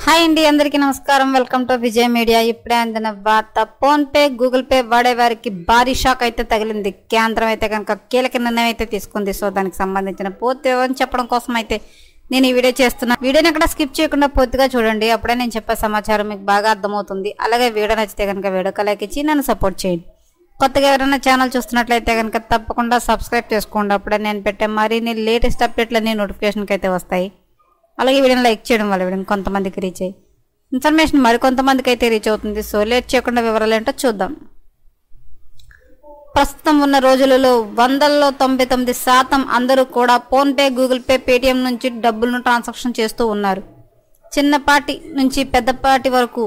Hi అండి, అందరికీ నమస్కారం. Welcome to Vijay media. ఇప్పుడే అందిన వార్త. ఫోన్ పే, గూగుల్ పే వాడే వారికి భారీ షాక్ అయితే తగిలింది. కేంద్రం అయితే కనుక కీలక నిర్ణయం అయితే తీసుకుంది. సో దానికి సంబంధించిన పూర్తి వివరం చెప్పడం కోసం అయితే నేను ఈ వీడియో చేస్తున్నా. వీడియోని ఎక్కడ స్కిప్ చేయకుండా పూర్తిగా చూడండి. అప్పుడే నేను చెప్పే సమాచారం మీకు బాగా అర్థమవుతుంది. అలాగే వీడియో నచ్చితే కనుక వీడియోకి లైక్ ఇచ్చి నన్ను సపోర్ట్ చేయండి. కొత్తగా ఎవరైనా ఛానల్ చూస్తున్నట్లయితే కనుక తప్పకుండా సబ్స్క్రైబ్ చేసుకోండి. అప్పుడే నేను పెట్టే మరిన్ని లేటెస్ట్ అప్డేట్లన్నీ నోటిఫికేషన్కి అయితే వస్తాయి. అలాగే వీడియోని లైక్ చేయడం వల్ల వీడియోని కొంతమందికి రీచ్ అయ్యి ఇన్ఫర్మేషన్ మరికొంతమందికి అయితే రీచ్ అవుతుంది. సో లేట్ చేయకుండా వివరాలు ఏంటో చూద్దాం. ప్రస్తుతం ఉన్న రోజులలో 99% అందరూ కూడా ఫోన్పే, గూగుల్ పే, పేటిఎం నుంచి డబ్బులను ట్రాన్సాక్షన్ చేస్తూ ఉన్నారు. చిన్నపాటి నుంచి పెద్దపాటి వరకు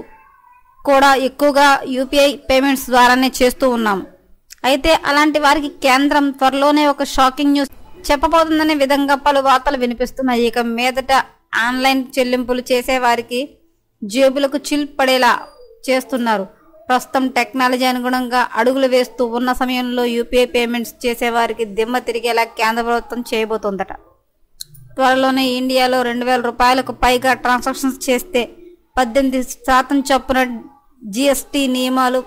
కూడా ఎక్కువగా యూపీఐ పేమెంట్స్ ద్వారానే చేస్తూ ఉన్నాము. అయితే అలాంటి వారికి కేంద్రం త్వరలోనే ఒక షాకింగ్ న్యూస్ చెప్పబోతుందనే విధంగా పలు వార్తలు వినిపిస్తున్నాయి. ఇక మీదట ఆన్లైన్ చెల్లింపులు చేసే వారికి జేబులకు చిల్ పడేలా చేస్తున్నారు. ప్రస్తుతం టెక్నాలజీ అనుగుణంగా అడుగులు వేస్తూ ఉన్న సమయంలో యూపీఐ పేమెంట్స్ చేసేవారికి దిమ్మ తిరిగేలా కేంద్ర ప్రభుత్వం చేయబోతోందట. త్వరలోనే ఇండియాలో 2000 రూపాయలకు పైగా ట్రాన్సాక్షన్స్ చేస్తే 18% చొప్పున జిఎస్టీ నియమాలు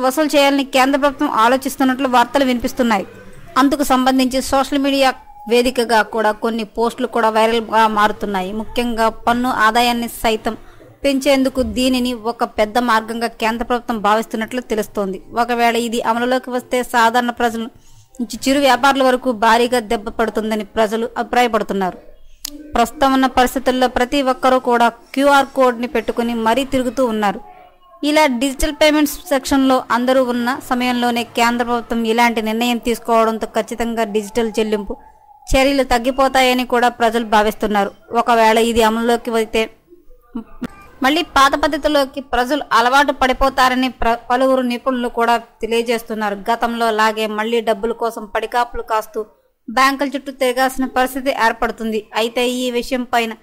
వసూలు చేయాలని కేంద్ర ప్రభుత్వం ఆలోచిస్తున్నట్లు వార్తలు వినిపిస్తున్నాయి. అందుకు సంబంధించి సోషల్ మీడియా వేదికగా కూడా కొన్ని పోస్టులు కూడా వైరల్గా మారుతున్నాయి. ముఖ్యంగా పన్ను ఆదాయాన్ని సైతం పెంచేందుకు దీనిని ఒక పెద్ద మార్గంగా కేంద్ర ప్రభుత్వం భావిస్తున్నట్లు తెలుస్తోంది. ఒకవేళ ఇది అమలులోకి వస్తే సాధారణ ప్రజల నుంచి చిరు వ్యాపారుల వరకు భారీగా దెబ్బ పడుతుందని ప్రజలు అభిప్రాయపడుతున్నారు. ప్రస్తుతం ఉన్న పరిస్థితుల్లో ప్రతి ఒక్కరూ కూడా క్యూఆర్ కోడ్ని పెట్టుకుని మరీ తిరుగుతూ ఉన్నారు. ఇలా డిజిటల్ పేమెంట్స్ సెక్షన్లో అందరూ ఉన్న సమయంలోనే కేంద్ర ప్రభుత్వం ఇలాంటి నిర్ణయం తీసుకోవడంతో ఖచ్చితంగా డిజిటల్ చెల్లింపు చర్యలు తగ్గిపోతాయని కూడా ప్రజలు భావిస్తున్నారు. ఒకవేళ ఇది అమలులోకి అయితే మళ్ళీ పాత పద్ధతిలోకి ప్రజలు అలవాటు పడిపోతారని పలువురు నిపుణులు కూడా తెలియజేస్తున్నారు. గతంలో లాగే మళ్ళీ డబ్బుల కోసం పడికాపులు కాస్తూ బ్యాంకుల చుట్టూ తిరగాల్సిన పరిస్థితి ఏర్పడుతుంది. అయితే ఈ విషయం పైన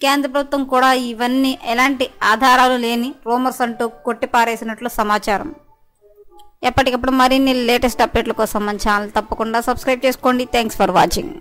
కేంద్ర ప్రభుత్వం కూడా ఇవన్నీ ఎలాంటి ఆధారాలు లేని రూమర్స్ అంటూ కొట్టిపారేసినట్లు సమాచారం. ఎప్పటికప్పుడు మరిన్ని లేటెస్ట్ అప్డేట్ల కోసం మన ఛానల్ తప్పకుండా సబ్స్క్రైబ్ చేసుకోండి. Thanks for watching.